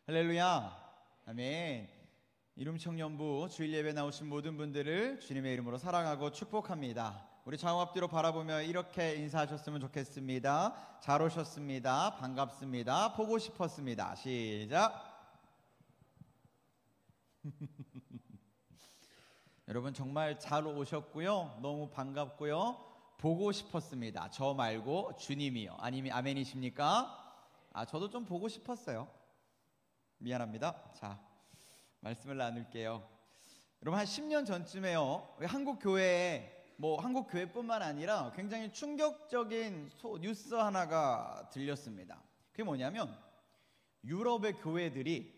할렐루야, 아멘. 이룸청년부 주일 예배 나오신 모든 분들을 주님의 이름으로 사랑하고 축복합니다. 우리 좌우 앞뒤로 바라보며 이렇게 인사하셨으면 좋겠습니다. 잘 오셨습니다. 반갑습니다. 보고 싶었습니다. 시작. 여러분 정말 잘 오셨고요. 너무 반갑고요. 보고 싶었습니다. 저 말고 주님이요. 아멘이십니까? 저도 좀 보고 싶었어요. 미안합니다. 자, 말씀을 나눌게요. 여러분 한 10년 전쯤에요, 한국 교회에 한국 교회뿐만 아니라 굉장히 충격적인 뉴스 하나가 들렸습니다. 그게 뭐냐면 유럽의 교회들이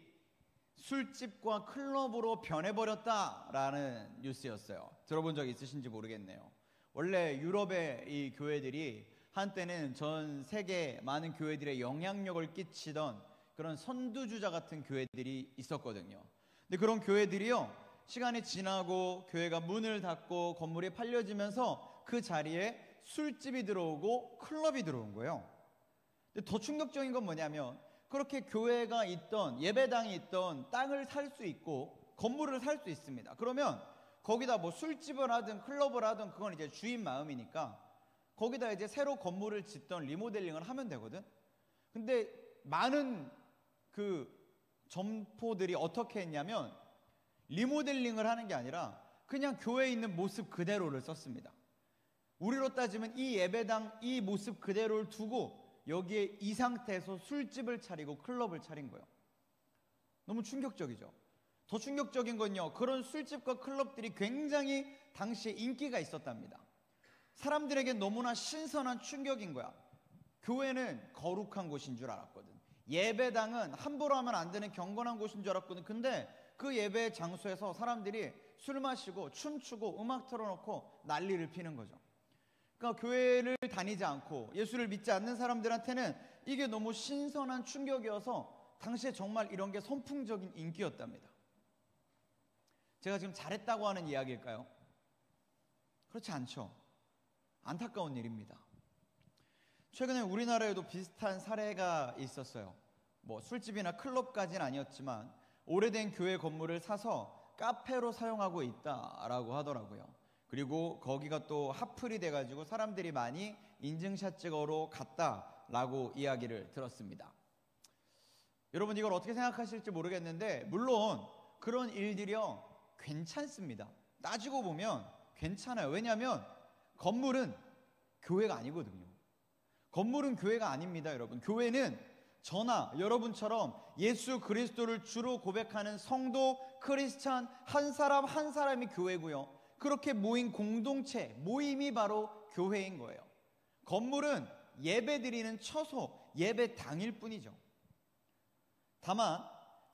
술집과 클럽으로 변해버렸다라는 뉴스였어요. 들어본 적 있으신지 모르겠네요. 원래 유럽의 이 교회들이 한때는 전 세계 많은 교회들의 영향력을 끼치던 그런 선두주자 같은 교회들이 있었거든요. 근데 그런 교회들이요, 시간이 지나고 교회가 문을 닫고 건물이 팔려지면서 그 자리에 술집이 들어오고 클럽이 들어온 거예요. 근데 더 충격적인 건 뭐냐면, 그렇게 교회가 있던, 예배당이 있던 땅을 살 수 있고 건물을 살 수 있습니다. 그러면 거기다 술집을 하든 클럽을 하든 그건 이제 주인 마음이니까 거기다 이제 새로 건물을 짓던 리모델링을 하면 되거든. 근데 많은 그 점포들이 어떻게 했냐면 리모델링을 하는 게 아니라 그냥 교회에 있는 모습 그대로를 썼습니다. 우리로 따지면 이 예배당 이 모습 그대로를 두고 여기에 이 상태에서 술집을 차리고 클럽을 차린 거예요. 너무 충격적이죠. 더 충격적인 건요, 그런 술집과 클럽들이 굉장히 당시에 인기가 있었답니다. 사람들에게 너무나 신선한 충격인 거야. 교회는 거룩한 곳인 줄 알았거든. 예배당은 함부로 하면 안 되는 경건한 곳인 줄 알았거든. 근데 그 예배 장소에서 사람들이 술 마시고 춤추고 음악 틀어놓고 난리를 피는 거죠. 그러니까 교회를 다니지 않고 예수를 믿지 않는 사람들한테는 이게 너무 신선한 충격이어서 당시에 정말 이런 게 선풍적인 인기였답니다. 제가 지금 잘했다고 하는 이야기일까요? 그렇지 않죠. 안타까운 일입니다. 최근에 우리나라에도 비슷한 사례가 있었어요. 술집이나 클럽까지는 아니었지만 오래된 교회 건물을 사서 카페로 사용하고 있다라고 하더라고요. 그리고 거기가 또 핫플이 돼가지고 사람들이 많이 인증샷 찍으러 갔다라고 이야기를 들었습니다. 여러분 이걸 어떻게 생각하실지 모르겠는데, 물론 그런 일들이요 괜찮습니다. 따지고 보면 괜찮아요. 왜냐하면 건물은 교회가 아니거든요. 건물은 교회가 아닙니다. 여러분, 교회는 저나 여러분처럼 예수 그리스도를 주로 고백하는 성도 크리스찬 한 사람 한 사람이 교회고요, 그렇게 모인 공동체, 모임이 바로 교회인 거예요. 건물은 예배 드리는 처소, 예배 당일 뿐이죠. 다만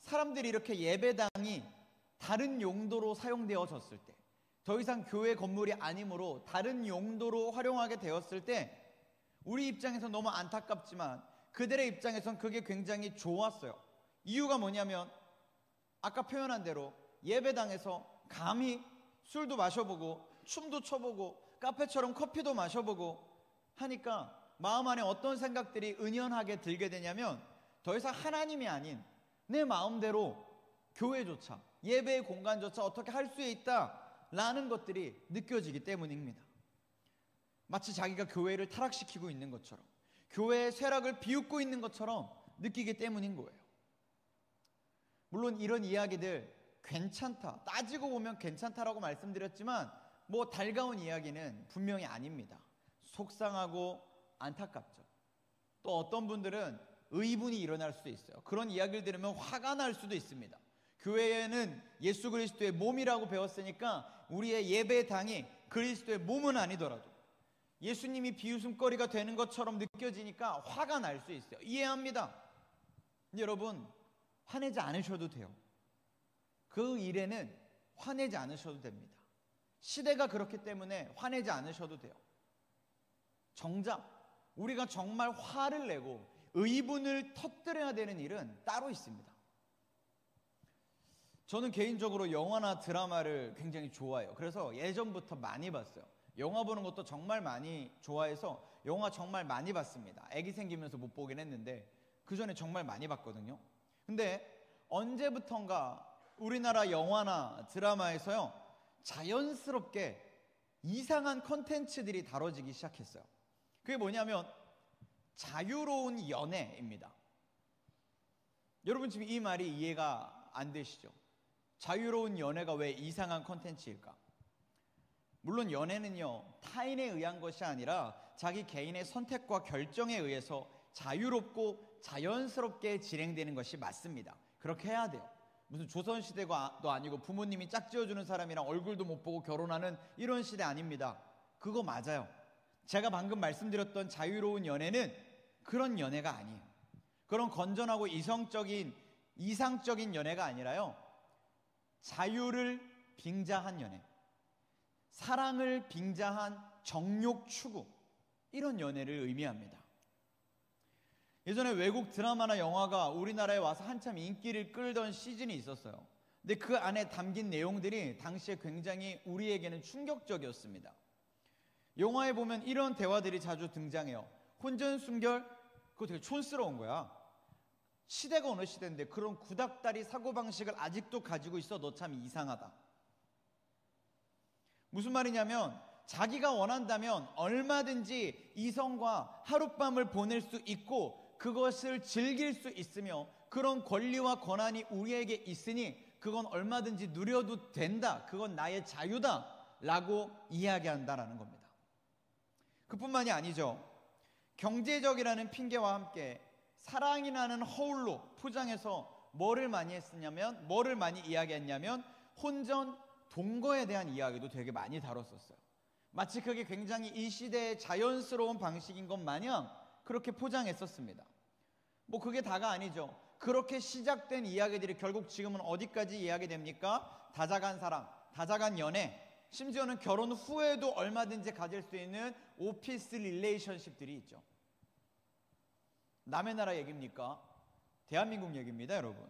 사람들이 이렇게 예배당이 다른 용도로 사용되어졌을 때, 더 이상 교회 건물이 아니므로 다른 용도로 활용하게 되었을 때 우리 입장에서 너무 안타깝지만 그들의 입장에선 그게 굉장히 좋았어요. 이유가 뭐냐면 아까 표현한 대로 예배당에서 감히 술도 마셔보고 춤도 춰보고 카페처럼 커피도 마셔보고 하니까 마음 안에 어떤 생각들이 은연하게 들게 되냐면, 더 이상 하나님이 아닌 내 마음대로 교회조차, 예배의 공간조차 어떻게 할 수 있다라는 것들이 느껴지기 때문입니다. 마치 자기가 교회를 타락시키고 있는 것처럼, 교회의 쇠락을 비웃고 있는 것처럼 느끼기 때문인 거예요. 물론 이런 이야기들 괜찮다, 따지고 보면 괜찮다라고 말씀드렸지만 달가운 이야기는 분명히 아닙니다. 속상하고 안타깝죠. 또 어떤 분들은 의분이 일어날 수도 있어요. 그런 이야기를 들으면 화가 날 수도 있습니다. 교회는 예수 그리스도의 몸이라고 배웠으니까 우리의 예배당이 그리스도의 몸은 아니더라도 예수님이 비웃음거리가 되는 것처럼 느껴지니까 화가 날 수 있어요. 이해합니다. 여러분, 화내지 않으셔도 돼요. 그 일에는 화내지 않으셔도 됩니다. 시대가 그렇기 때문에 화내지 않으셔도 돼요. 정작 우리가 정말 화를 내고 의분을 터뜨려야 되는 일은 따로 있습니다. 저는 개인적으로 영화나 드라마를 굉장히 좋아해요. 그래서 예전부터 많이 봤어요. 영화 보는 것도 정말 많이 좋아해서 영화 정말 많이 봤습니다. 아기 생기면서 못 보긴 했는데 그 전에 정말 많이 봤거든요. 근데 언제부턴가 우리나라 영화나 드라마에서요, 자연스럽게 이상한 컨텐츠들이 다뤄지기 시작했어요. 그게 뭐냐면 자유로운 연애입니다. 여러분 지금 이 말이 이해가 안 되시죠? 자유로운 연애가 왜 이상한 컨텐츠일까? 물론 연애는요, 타인에 의한 것이 아니라 자기 개인의 선택과 결정에 의해서 자유롭고 자연스럽게 진행되는 것이 맞습니다. 그렇게 해야 돼요. 무슨 조선시대도 아니고 부모님이 짝지어주는 사람이랑 얼굴도 못 보고 결혼하는 이런 시대 아닙니다. 그거 맞아요. 제가 방금 말씀드렸던 자유로운 연애는 그런 연애가 아니에요. 그런 건전하고 이상적인 연애가 아니라요, 자유를 빙자한 연애, 사랑을 빙자한 정욕 추구, 이런 연애를 의미합니다. 예전에 외국 드라마나 영화가 우리나라에 와서 한참 인기를 끌던 시즌이 있었어요. 근데 그 안에 담긴 내용들이 당시에 굉장히 우리에게는 충격적이었습니다. 영화에 보면 이런 대화들이 자주 등장해요. 혼전순결? 그거 되게 촌스러운 거야. 시대가 어느 시대인데 그런 구닥다리 사고방식을 아직도 가지고 있어. 너 참 이상하다. 무슨 말이냐면 자기가 원한다면 얼마든지 이성과 하룻밤을 보낼 수 있고 그것을 즐길 수 있으며 그런 권리와 권한이 우리에게 있으니 그건 얼마든지 누려도 된다. 그건 나의 자유다 라고 이야기한다라는 겁니다. 그뿐만이 아니죠. 경제적이라는 핑계와 함께 사랑이라는 허울로 포장해서 뭐를 많이 이야기했냐면 혼전, 동거에 대한 이야기도 되게 많이 다뤘었어요. 마치 그게 굉장히 이 시대의 자연스러운 방식인 것 마냥 그렇게 포장했었습니다. 뭐 그게 다가 아니죠. 그렇게 시작된 이야기들이 결국 지금은 어디까지 이야기됩니까? 다자간 사랑, 다자간 연애, 심지어는 결혼 후에도 얼마든지 가질 수 있는 오피스 릴레이션십들이 있죠. 남의 나라 얘기입니까? 대한민국 얘기입니다, 여러분.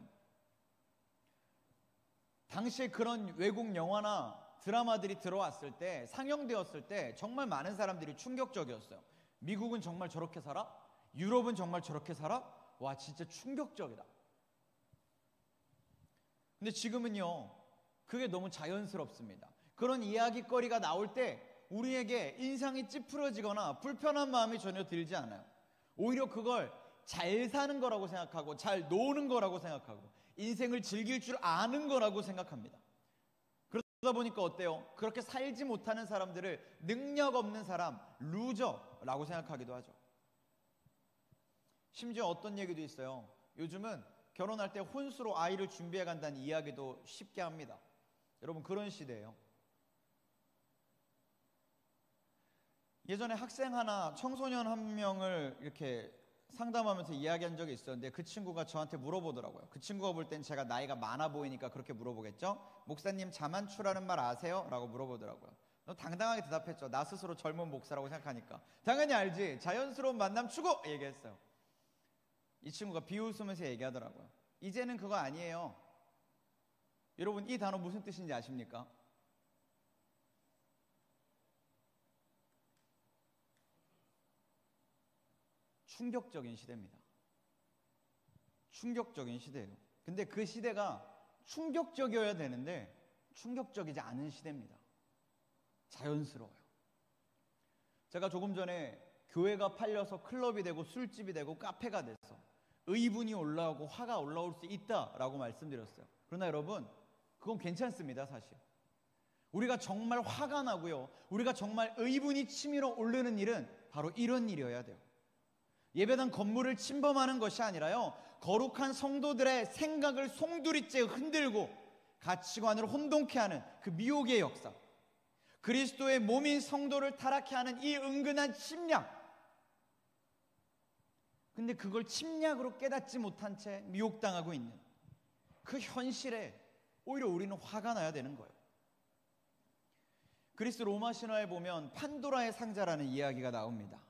당시에 그런 외국 영화나 드라마들이 들어왔을 때, 상영되었을 때 정말 많은 사람들이 충격적이었어요. 미국은 정말 저렇게 살아? 유럽은 정말 저렇게 살아? 와, 진짜 충격적이다. 근데 지금은요, 그게 너무 자연스럽습니다. 그런 이야기거리가 나올 때 우리에게 인상이 찌푸려지거나 불편한 마음이 전혀 들지 않아요. 오히려 그걸 잘 사는 거라고 생각하고 잘 노는 거라고 생각하고 인생을 즐길 줄 아는 거라고 생각합니다. 그러다 보니까 어때요? 그렇게 살지 못하는 사람들을 능력 없는 사람, 루저라고 생각하기도 하죠. 심지어 어떤 얘기도 있어요. 요즘은 결혼할 때 혼수로 아이를 준비해 간다는 이야기도 쉽게 합니다. 여러분, 그런 시대예요. 예전에 학생 하나, 청소년 한 명을 이렇게 상담하면서 이야기한 적이 있었는데 그 친구가 저한테 물어보더라고요. 그 친구가 볼 땐 제가 나이가 많아 보이니까 그렇게 물어보겠죠. 목사님, 자만추라는 말 아세요? 라고 물어보더라고요. 당당하게 대답했죠. 나 스스로 젊은 목사라고 생각하니까. 당연히 알지. 자연스러운 만남 추구! 얘기했어요. 이 친구가 비웃으면서 얘기하더라고요. 이제는 그거 아니에요. 여러분, 이 단어 무슨 뜻인지 아십니까? 충격적인 시대입니다. 충격적인 시대예요. 근데 그 시대가 충격적이어야 되는데 충격적이지 않은 시대입니다. 자연스러워요. 제가 조금 전에 교회가 팔려서 클럽이 되고 술집이 되고 카페가 돼서 의분이 올라오고 화가 올라올 수 있다라고 말씀드렸어요. 그러나 여러분, 그건 괜찮습니다. 사실 우리가 정말 화가 나고요, 우리가 정말 의분이 치밀어 오르는 일은 바로 이런 일이어야 돼요. 예배당 건물을 침범하는 것이 아니라요, 거룩한 성도들의 생각을 송두리째 흔들고 가치관을 혼동케 하는 그 미혹의 역사, 그리스도의 몸인 성도를 타락케 하는 이 은근한 침략. 근데 그걸 침략으로 깨닫지 못한 채 미혹당하고 있는 그 현실에 오히려 우리는 화가 나야 되는 거예요. 그리스 로마 신화에 보면 판도라의 상자라는 이야기가 나옵니다.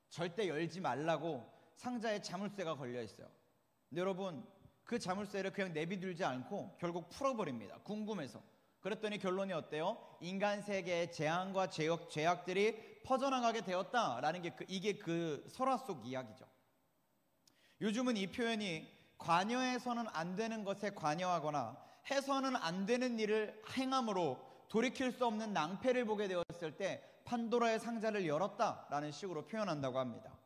절대 열지 말라고 상자에 자물쇠가 걸려 있어요. 근데 여러분, 그 자물쇠를 그냥 내비두지 않고 결국 풀어버립니다. 궁금해서. 그랬더니 결론이 어때요? 인간 세계의 재앙과 죄악들이 퍼져나가게 되었다라는 게 이게 그 설화 속 이야기죠. 요즘은 이 표현이 관여해서는 안 되는 것에 관여하거나 해서는 안 되는 일을 행함으로 돌이킬 수 없는 낭패를 보게 되었을 때 판도라의 상자를 열었다라는 식으로 표현한다고 합니다.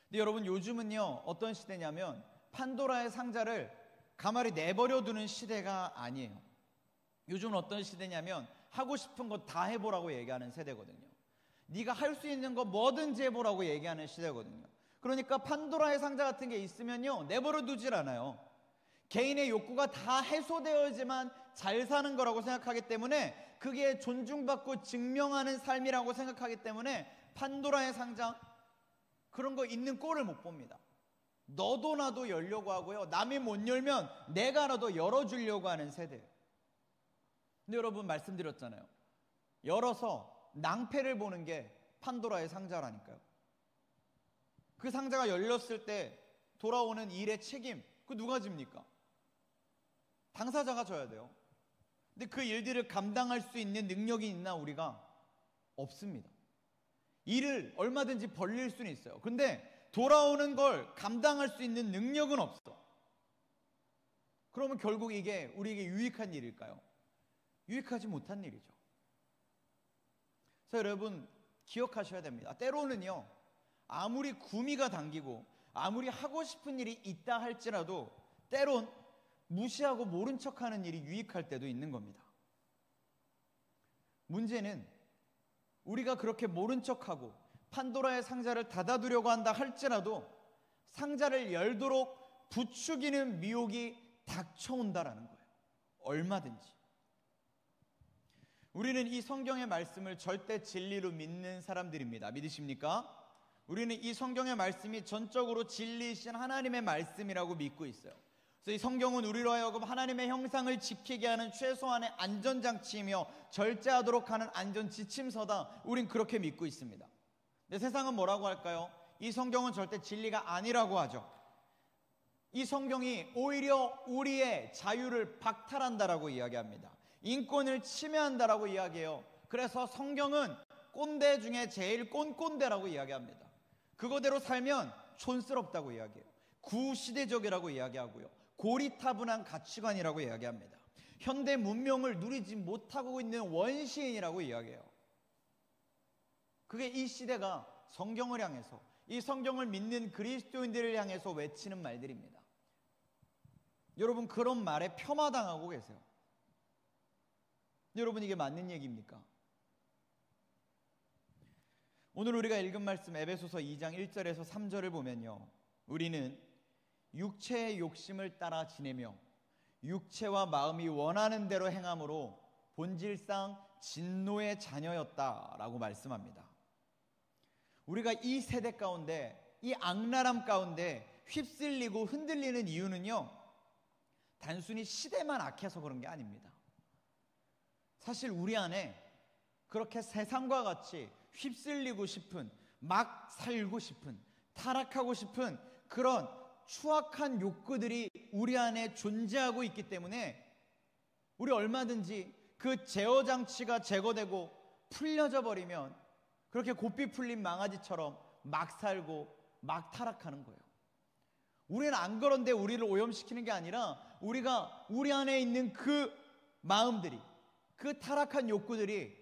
근데 여러분, 요즘은요 어떤 시대냐면 판도라의 상자를 가만히 내버려 두는 시대가 아니에요. 요즘은 어떤 시대냐면 하고 싶은 거 다 해보라고 얘기하는 세대거든요. 네가 할 수 있는 거 뭐든지 해보라고 얘기하는 시대거든요. 그러니까 판도라의 상자 같은 게 있으면요 내버려 두질 않아요. 개인의 욕구가 다 해소되어야지만 잘 사는 거라고 생각하기 때문에, 그게 존중받고 증명하는 삶이라고 생각하기 때문에 판도라의 상자 그런 거 있는 꼴을 못 봅니다. 너도 나도 열려고 하고요, 남이 못 열면 내가라도 열어주려고 하는 세대예요. 근데 여러분, 말씀드렸잖아요. 열어서 낭패를 보는 게 판도라의 상자라니까요. 그 상자가 열렸을 때 돌아오는 일의 책임, 그 누가 집니까? 당사자가 져야 돼요. 근데 그 일들을 감당할 수 있는 능력이 있나? 우리가 없습니다. 일을 얼마든지 벌릴 수는 있어요. 근데 돌아오는 걸 감당할 수 있는 능력은 없어. 그러면 결국 이게 우리에게 유익한 일일까요? 유익하지 못한 일이죠. 그래서 여러분, 기억하셔야 됩니다. 때로는요, 아무리 구미가 당기고 아무리 하고 싶은 일이 있다 할지라도 때론 무시하고 모른 척하는 일이 유익할 때도 있는 겁니다. 문제는 우리가 그렇게 모른 척하고 판도라의 상자를 닫아두려고 한다 할지라도 상자를 열도록 부추기는 미혹이 닥쳐온다라는 거예요. 얼마든지. 우리는 이 성경의 말씀을 절대 진리로 믿는 사람들입니다. 믿으십니까? 우리는 이 성경의 말씀이 전적으로 진리이신 하나님의 말씀이라고 믿고 있어요. 그래서 이 성경은 우리로 하여금 하나님의 형상을 지키게 하는 최소한의 안전장치이며 절제하도록 하는 안전지침서다. 우린 그렇게 믿고 있습니다. 근데 세상은 뭐라고 할까요? 이 성경은 절대 진리가 아니라고 하죠. 이 성경이 오히려 우리의 자유를 박탈한다라고 이야기합니다. 인권을 침해한다라고 이야기해요. 그래서 성경은 꼰대 중에 제일 꼰꼰대라고 이야기합니다. 그거대로 살면 촌스럽다고 이야기해요. 구시대적이라고 이야기하고요, 고리타분한 가치관이라고 이야기합니다. 현대 문명을 누리지 못하고 있는 원시인이라고 이야기해요. 그게 이 시대가 성경을 향해서, 이 성경을 믿는 그리스도인들을 향해서 외치는 말들입니다. 여러분, 그런 말에 폄하당하고 계세요. 여러분, 이게 맞는 얘기입니까? 오늘 우리가 읽은 말씀 에베소서 2장 1절에서 3절을 보면요, 우리는 육체의 욕심을 따라 지내며 육체와 마음이 원하는 대로 행함으로 본질상 진노의 자녀였다라고 말씀합니다. 우리가 이 세대 가운데, 이 악랄함 가운데 휩쓸리고 흔들리는 이유는요, 단순히 시대만 악해서 그런 게 아닙니다. 사실 우리 안에 그렇게 세상과 같이 휩쓸리고 싶은, 막 살고 싶은, 타락하고 싶은 그런 추악한 욕구들이 우리 안에 존재하고 있기 때문에 우리 얼마든지 그 제어 장치가 제거되고 풀려져 버리면 그렇게 고삐 풀린 망아지처럼 막 살고 막 타락하는 거예요. 우리는 안 그런데 우리를 오염시키는 게 아니라 우리가 우리 안에 있는 그 마음들이, 그 타락한 욕구들이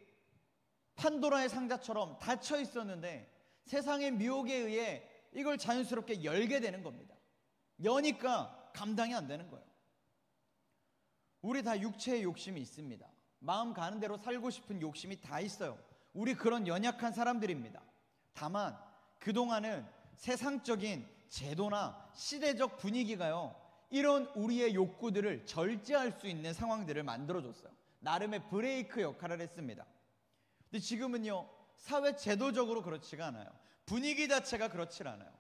판도라의 상자처럼 닫혀 있었는데 세상의 미혹에 의해 이걸 자연스럽게 열게 되는 겁니다. 여니까 감당이 안 되는 거예요. 우리 다 육체의 욕심이 있습니다. 마음 가는 대로 살고 싶은 욕심이 다 있어요. 우리 그런 연약한 사람들입니다. 다만 그동안은 세상적인 제도나 시대적 분위기가요, 이런 우리의 욕구들을 절제할 수 있는 상황들을 만들어줬어요. 나름의 브레이크 역할을 했습니다. 근데 지금은요, 사회 제도적으로 그렇지가 않아요. 분위기 자체가 그렇지 않아요.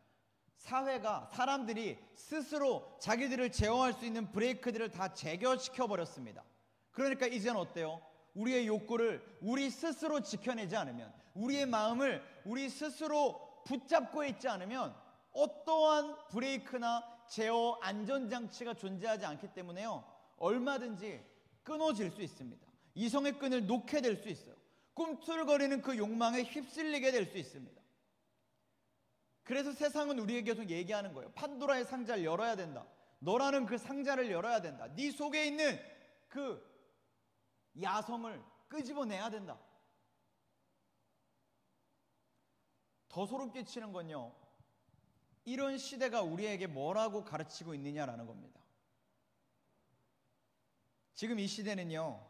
사회가, 사람들이 스스로 자기들을 제어할 수 있는 브레이크들을 다 제거시켜 버렸습니다. 그러니까 이제는 어때요? 우리의 욕구를 우리 스스로 지켜내지 않으면, 우리의 마음을 우리 스스로 붙잡고 있지 않으면 어떠한 브레이크나 제어 안전장치가 존재하지 않기 때문에요, 얼마든지 끊어질 수 있습니다. 이성의 끈을 놓게 될 수 있어요. 꿈틀거리는 그 욕망에 휩쓸리게 될 수 있습니다. 그래서 세상은 우리에게 계속 얘기하는 거예요. 판도라의 상자를 열어야 된다. 너라는 그 상자를 열어야 된다. 네 속에 있는 그 야성을 끄집어내야 된다. 더 소름 끼치는 건요, 이런 시대가 우리에게 뭐라고 가르치고 있느냐라는 겁니다. 지금 이 시대는요,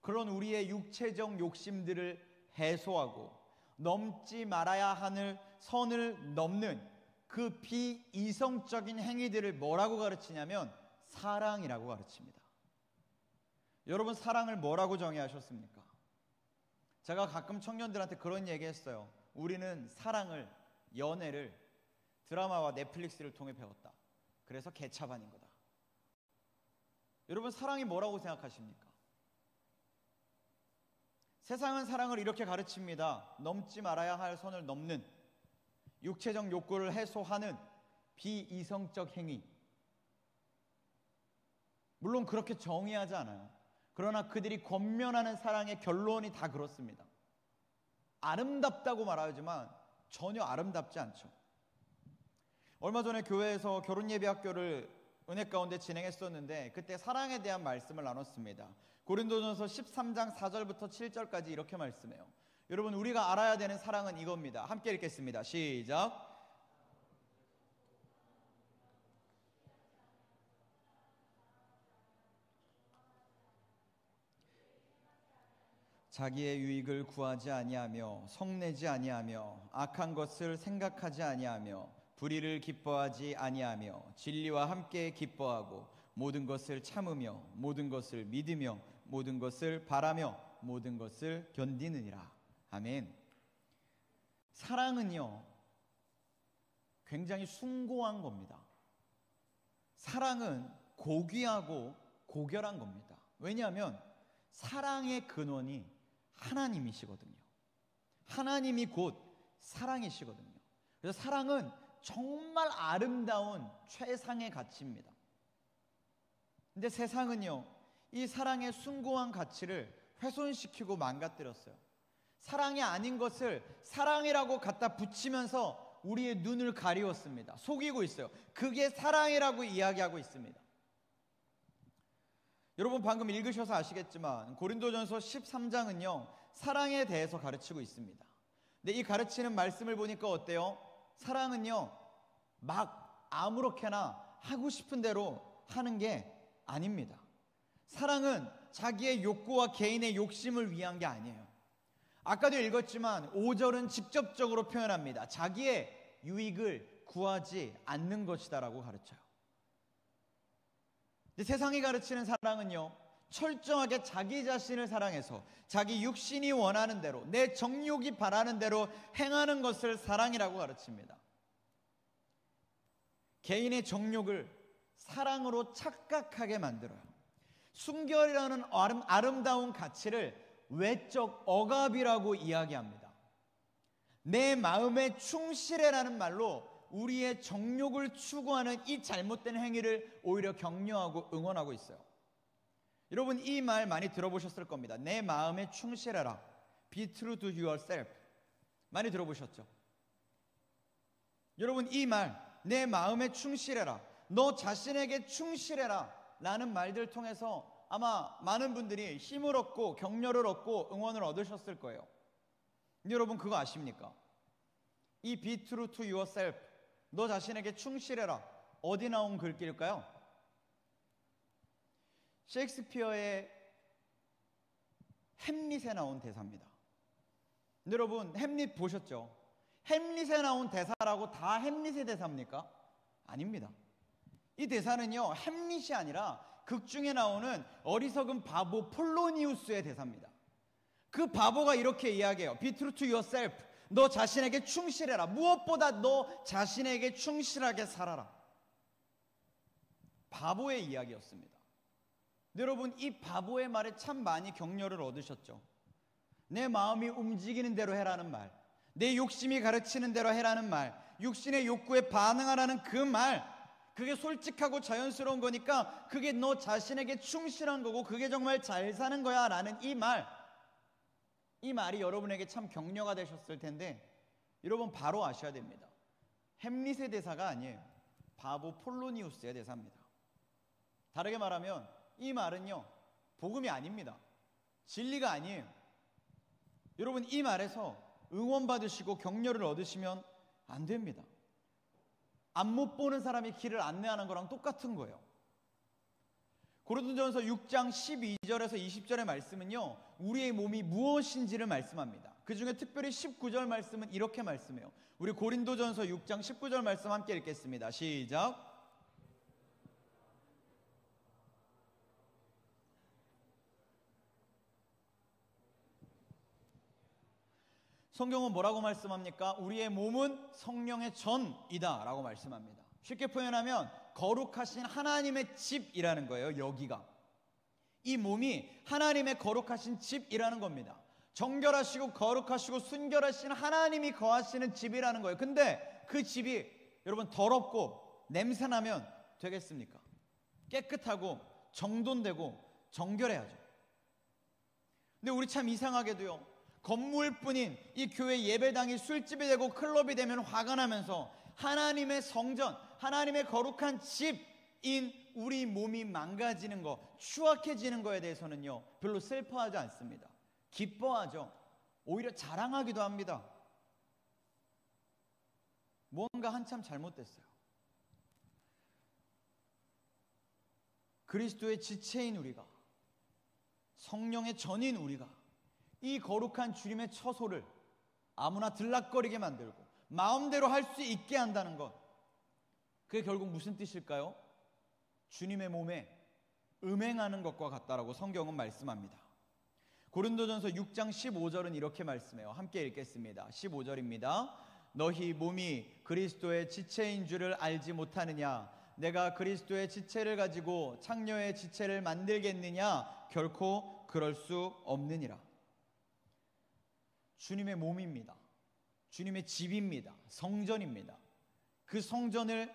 그런 우리의 육체적 욕심들을 해소하고 넘지 말아야 하는 선을 넘는 그 비이성적인 행위들을 뭐라고 가르치냐면 사랑이라고 가르칩니다. 여러분, 사랑을 뭐라고 정의하셨습니까? 제가 가끔 청년들한테 그런 얘기 했어요. 우리는 사랑을, 연애를 드라마와 넷플릭스를 통해 배웠다. 그래서 개차반인 거다. 여러분, 사랑이 뭐라고 생각하십니까? 세상은 사랑을 이렇게 가르칩니다. 넘지 말아야 할 선을 넘는, 육체적 욕구를 해소하는 비이성적 행위. 물론 그렇게 정의하지 않아요. 그러나 그들이 권면하는 사랑의 결론이 다 그렇습니다. 아름답다고 말하지만 전혀 아름답지 않죠. 얼마 전에 교회에서 결혼예비학교를 은혜 가운데 진행했었는데, 그때 사랑에 대한 말씀을 나눴습니다. 고린도전서 13장 4절부터 7절까지 이렇게 말씀해요. 여러분, 우리가 알아야 되는 사랑은 이겁니다. 함께 읽겠습니다. 시작. 자기의 유익을 구하지 아니하며 성내지 아니하며 악한 것을 생각하지 아니하며 불의를 기뻐하지 아니하며 진리와 함께 기뻐하고 모든 것을 참으며 모든 것을 믿으며 모든 것을 바라며 모든 것을 견디느니라. 아멘. 사랑은요, 굉장히 숭고한 겁니다. 사랑은 고귀하고 고결한 겁니다. 왜냐하면 사랑의 근원이 하나님이시거든요. 하나님이 곧 사랑이시거든요. 그래서 사랑은 정말 아름다운 최상의 가치입니다. 근데 세상은요, 이 사랑의 숭고한 가치를 훼손시키고 망가뜨렸어요. 사랑이 아닌 것을 사랑이라고 갖다 붙이면서 우리의 눈을 가리웠습니다. 속이고 있어요. 그게 사랑이라고 이야기하고 있습니다. 여러분, 방금 읽으셔서 아시겠지만 고린도전서 13장은요 사랑에 대해서 가르치고 있습니다. 근데 이 가르치는 말씀을 보니까 어때요? 사랑은요 막 아무렇게나 하고 싶은 대로 하는 게 아닙니다. 사랑은 자기의 욕구와 개인의 욕심을 위한 게 아니에요. 아까도 읽었지만 5절은 직접적으로 표현합니다. 자기의 유익을 구하지 않는 것이다 라고 가르쳐요. 근데 세상이 가르치는 사랑은요 철저하게 자기 자신을 사랑해서 자기 육신이 원하는 대로, 내 정욕이 바라는 대로 행하는 것을 사랑이라고 가르칩니다. 개인의 정욕을 사랑으로 착각하게 만들어요. 순결이라는 아름다운 가치를 외적 억압이라고 이야기합니다. 내 마음에 충실해라는 말로 우리의 정욕을 추구하는 이 잘못된 행위를 오히려 격려하고 응원하고 있어요. 여러분, 이 말 많이 들어보셨을 겁니다. 내 마음에 충실해라. Be true to yourself. 많이 들어보셨죠? 여러분, 이 말, 내 마음에 충실해라, 너 자신에게 충실해라 라는 말들 통해서 아마 많은 분들이 힘을 얻고 격려를 얻고 응원을 얻으셨을 거예요. 여러분, 그거 아십니까? 이 Be true to yourself, 너 자신에게 충실해라, 어디 나온 글귀일까요? 셰익스피어의 햄릿에 나온 대사입니다. 여러분, 햄릿 보셨죠? 햄릿에 나온 대사라고 다 햄릿의 대사입니까? 아닙니다. 이 대사는요 햄릿이 아니라 극 중에 나오는 어리석은 바보 폴로니우스의 대사입니다. 그 바보가 이렇게 이야기해요. Be true to yourself. 너 자신에게 충실해라. 무엇보다 너 자신에게 충실하게 살아라. 바보의 이야기였습니다. 여러분, 이 바보의 말에 참 많이 격려를 얻으셨죠? 내 마음이 움직이는 대로 해라는 말, 내 욕심이 가르치는 대로 해라는 말, 육신의 욕구에 반응하라는 그 말, 그게 솔직하고 자연스러운 거니까 그게 너 자신에게 충실한 거고 그게 정말 잘 사는 거야 라는 이 말이 여러분에게 참 격려가 되셨을 텐데, 여러분 바로 아셔야 됩니다. 햄릿의 대사가 아니에요. 바보 폴로니우스의 대사입니다. 다르게 말하면 이 말은요, 복음이 아닙니다. 진리가 아니에요. 여러분, 이 말에서 응원받으시고 격려를 얻으시면 안 됩니다. 앞 못 보는 사람이 길을 안내하는 거랑 똑같은 거예요. 고린도전서 6장 12절에서 20절의 말씀은요, 우리의 몸이 무엇인지를 말씀합니다. 그 중에 특별히 19절 말씀은 이렇게 말씀해요. 우리 고린도전서 6장 19절 말씀 함께 읽겠습니다. 시작. 성경은 뭐라고 말씀합니까? 우리의 몸은 성령의 전이다 라고 말씀합니다. 쉽게 표현하면 거룩하신 하나님의 집이라는 거예요. 여기가, 이 몸이 하나님의 거룩하신 집이라는 겁니다. 정결하시고 거룩하시고 순결하신 하나님이 거하시는 집이라는 거예요. 근데 그 집이 여러분 더럽고 냄새나면 되겠습니까? 깨끗하고 정돈되고 정결해야죠. 근데 우리 참 이상하게도요, 건물뿐인 이 교회 예배당이 술집이 되고 클럽이 되면 화가 나면서 하나님의 성전, 하나님의 거룩한 집인 우리 몸이 망가지는 거, 추악해지는 거에 대해서는요, 별로 슬퍼하지 않습니다. 기뻐하죠. 오히려 자랑하기도 합니다. 뭔가 한참 잘못됐어요. 그리스도의 지체인 우리가, 성령의 전인 우리가 이 거룩한 주님의 처소를 아무나 들락거리게 만들고 마음대로 할 수 있게 한다는 것, 그게 결국 무슨 뜻일까요? 주님의 몸에 음행하는 것과 같다라고 성경은 말씀합니다. 고린도전서 6장 15절은 이렇게 말씀해요. 함께 읽겠습니다. 15절입니다. 너희 몸이 그리스도의 지체인 줄을 알지 못하느냐? 내가 그리스도의 지체를 가지고 창녀의 지체를 만들겠느냐? 결코 그럴 수 없느니라. 주님의 몸입니다. 주님의 집입니다. 성전입니다. 그 성전을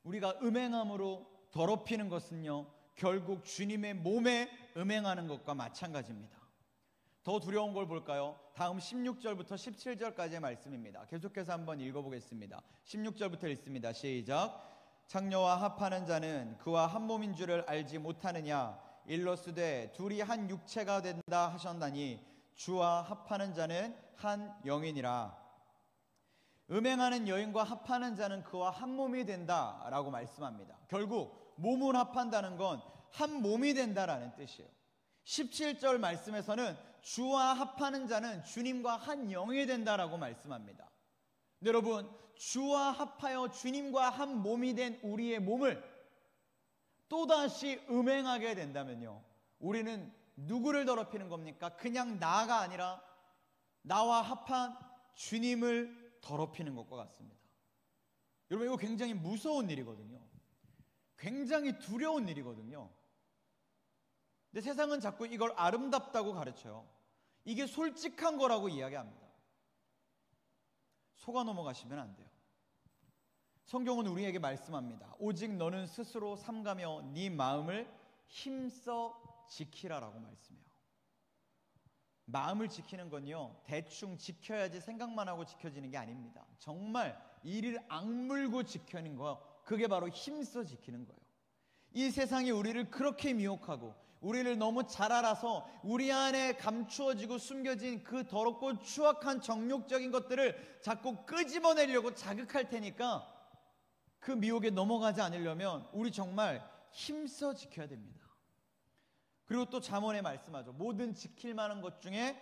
우리가 음행함으로 더럽히는 것은요, 결국 주님의 몸에 음행하는 것과 마찬가지입니다. 더 두려운 걸 볼까요? 다음 16절부터 17절까지의 말씀입니다. 계속해서 한번 읽어보겠습니다. 16절부터 읽습니다. 시작. 창녀와 합하는 자는 그와 한 몸인 줄을 알지 못하느냐? 일러스되 둘이 한 육체가 된다 하셨나니 주와 합하는 자는 한 영이니라. 음행하는 여인과 합하는 자는 그와 한 몸이 된다라고 말씀합니다. 결국 몸을 합한다는 건 한 몸이 된다라는 뜻이에요. 17절 말씀에서는 주와 합하는 자는 주님과 한 영이 된다라고 말씀합니다. 여러분, 주와 합하여 주님과 한 몸이 된 우리의 몸을 또다시 음행하게 된다면요, 우리는 누구를 더럽히는 겁니까? 그냥 나가 아니라 나와 합한 주님을 더럽히는 것과 같습니다. 여러분, 이거 굉장히 무서운 일이거든요. 굉장히 두려운 일이거든요. 근데 세상은 자꾸 이걸 아름답다고 가르쳐요. 이게 솔직한 거라고 이야기합니다. 속아 넘어가시면 안 돼요. 성경은 우리에게 말씀합니다. 오직 너는 스스로 삼가며 네 마음을 힘써 지키라라고 말씀해요. 마음을 지키는 건요, 대충 지켜야지 생각만 하고 지켜지는 게 아닙니다. 정말 이를 악물고 지키는 거, 그게 바로 힘써 지키는 거예요. 이 세상이 우리를 그렇게 미혹하고 우리를 너무 잘 알아서 우리 안에 감추어지고 숨겨진 그 더럽고 추악한 정욕적인 것들을 자꾸 끄집어내려고 자극할 테니까 그 미혹에 넘어가지 않으려면 우리 정말 힘써 지켜야 됩니다. 그리고 또 잠언에 말씀하죠. 모든 지킬 만한 것 중에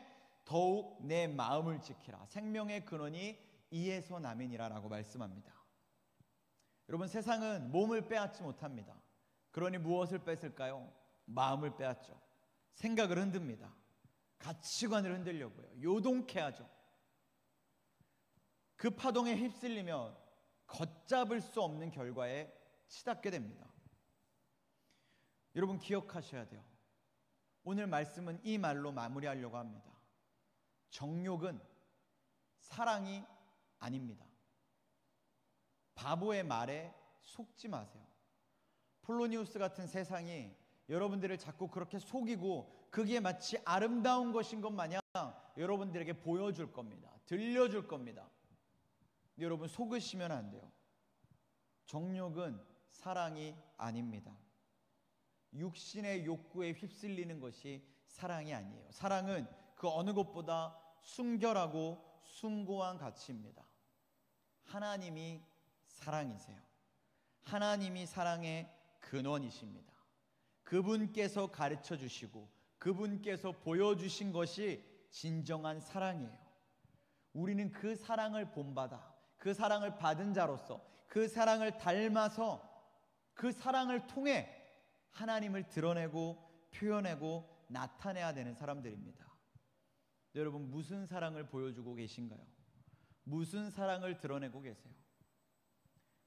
더욱 내 마음을 지키라. 생명의 근원이 이에서 남이니라 라고 말씀합니다. 여러분, 세상은 몸을 빼앗지 못합니다. 그러니 무엇을 뺐을까요? 마음을 빼앗죠. 생각을 흔듭니다. 가치관을 흔들려고요. 요동케 하죠. 그 파동에 휩쓸리면 걷잡을 수 없는 결과에 치닫게 됩니다. 여러분, 기억하셔야 돼요. 오늘 말씀은 이 말로 마무리하려고 합니다. 정욕은 사랑이 아닙니다. 바보의 말에 속지 마세요. 폴로니우스 같은 세상이 여러분들을 자꾸 그렇게 속이고 그게 마치 아름다운 것인 것 마냥 여러분들에게 보여줄 겁니다. 들려줄 겁니다. 여러분 속으시면 안 돼요. 정욕은 사랑이 아닙니다. 육신의 욕구에 휩쓸리는 것이 사랑이 아니에요. 사랑은 그 어느 것보다 순결하고 숭고한 가치입니다. 하나님이 사랑이세요. 하나님이 사랑의 근원이십니다. 그분께서 가르쳐 주시고 그분께서 보여주신 것이 진정한 사랑이에요. 우리는 그 사랑을 본받아, 그 사랑을 받은 자로서, 그 사랑을 닮아서 그 사랑을 통해 하나님을 드러내고 표현하고 나타내야 되는 사람들입니다. 여러분, 무슨 사랑을 보여주고 계신가요? 무슨 사랑을 드러내고 계세요?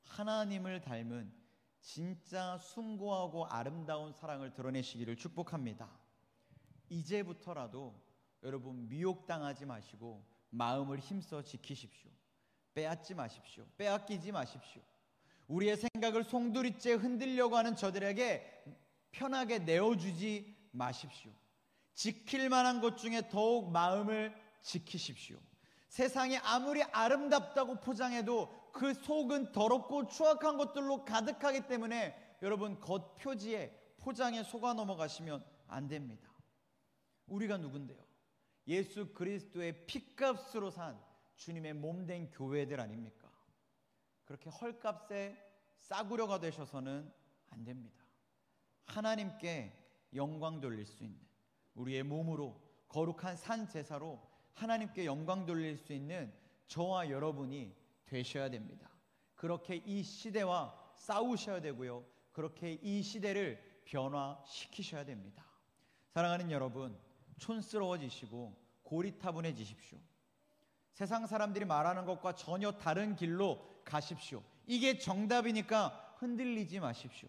하나님을 닮은 진짜 숭고하고 아름다운 사랑을 드러내시기를 축복합니다. 이제부터라도 여러분 미혹당하지 마시고 마음을 힘써 지키십시오. 빼앗지 마십시오. 빼앗기지 마십시오. 우리의 생각을 송두리째 흔들려고 하는 저들에게 편하게 내어주지 마십시오. 지킬 만한 것 중에 더욱 마음을 지키십시오. 세상이 아무리 아름답다고 포장해도 그 속은 더럽고 추악한 것들로 가득하기 때문에 여러분 겉 표지에 포장에 속아 넘어가시면 안 됩니다. 우리가 누군데요? 예수 그리스도의 피값으로 산 주님의 몸된 교회들 아닙니까? 그렇게 헐값에 싸구려가 되셔서는 안 됩니다. 하나님께 영광 돌릴 수 있는 우리의 몸으로 거룩한 산 제사로 하나님께 영광 돌릴 수 있는 저와 여러분이 되셔야 됩니다. 그렇게 이 시대와 싸우셔야 되고요. 그렇게 이 시대를 변화시키셔야 됩니다. 사랑하는 여러분, 촌스러워지시고 고리타분해지십시오. 세상 사람들이 말하는 것과 전혀 다른 길로 가십시오. 이게 정답이니까 흔들리지 마십시오.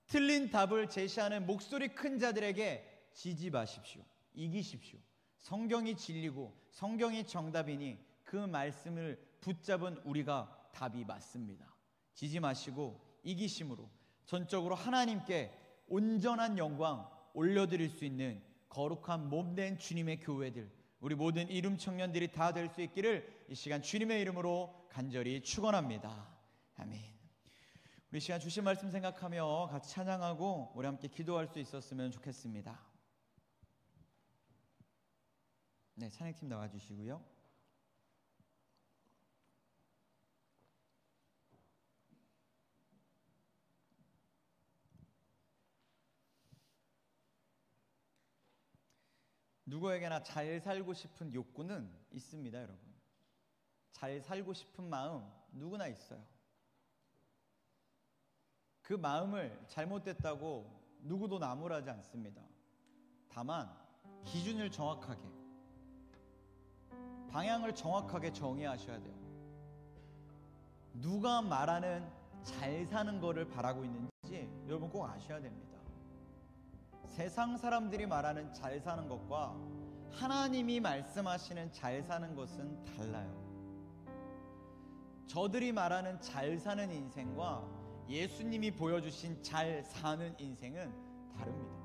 틀린 답을 제시하는 목소리 큰 자들에게 지지 마십시오. 이기십시오. 성경이 진리고 성경이 정답이니 그 말씀을 붙잡은 우리가 답이 맞습니다. 지지 마시고 이기심으로 전적으로 하나님께 온전한 영광 올려드릴 수 있는 거룩한 몸된 주님의 교회들, 우리 모든 이름 청년들이 다 될 수 있기를 이 시간 주님의 이름으로 간절히 축원합니다. 아멘. 우리 이 시간 주신 말씀 생각하며 같이 찬양하고 우리 함께 기도할 수 있었으면 좋겠습니다. 네, 찬양팀 나와주시고요. 누구에게나 잘 살고 싶은 욕구는 있습니다, 여러분. 잘 살고 싶은 마음 누구나 있어요. 그 마음을 잘못됐다고 누구도 나무라지 않습니다. 다만 기준을 정확하게, 방향을 정확하게 정의하셔야 돼요. 누가 말하는 잘 사는 거를 바라고 있는지 여러분 꼭 아셔야 됩니다. 세상 사람들이 말하는 잘 사는 것과 하나님이 말씀하시는 잘 사는 것은 달라요. 저들이 말하는 잘 사는 인생과 예수님이 보여주신 잘 사는 인생은 다릅니다.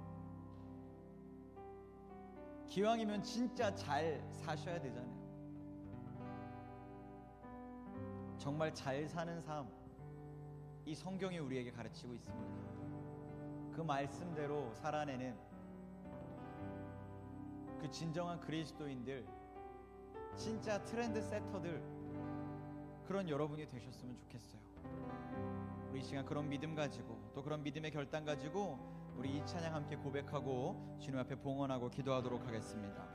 기왕이면 진짜 잘 사셔야 되잖아요. 정말 잘 사는 삶, 이 성경이 우리에게 가르치고 있습니다. 그 말씀대로 살아내는 그 진정한 그리스도인들, 진짜 트렌드 세터들, 그런 여러분이 되셨으면 좋겠어요. 우리 이 시간 그런 믿음 가지고 또 그런 믿음의 결단 가지고 우리 이 찬양 함께 고백하고 주님 앞에 봉헌하고 기도하도록 하겠습니다.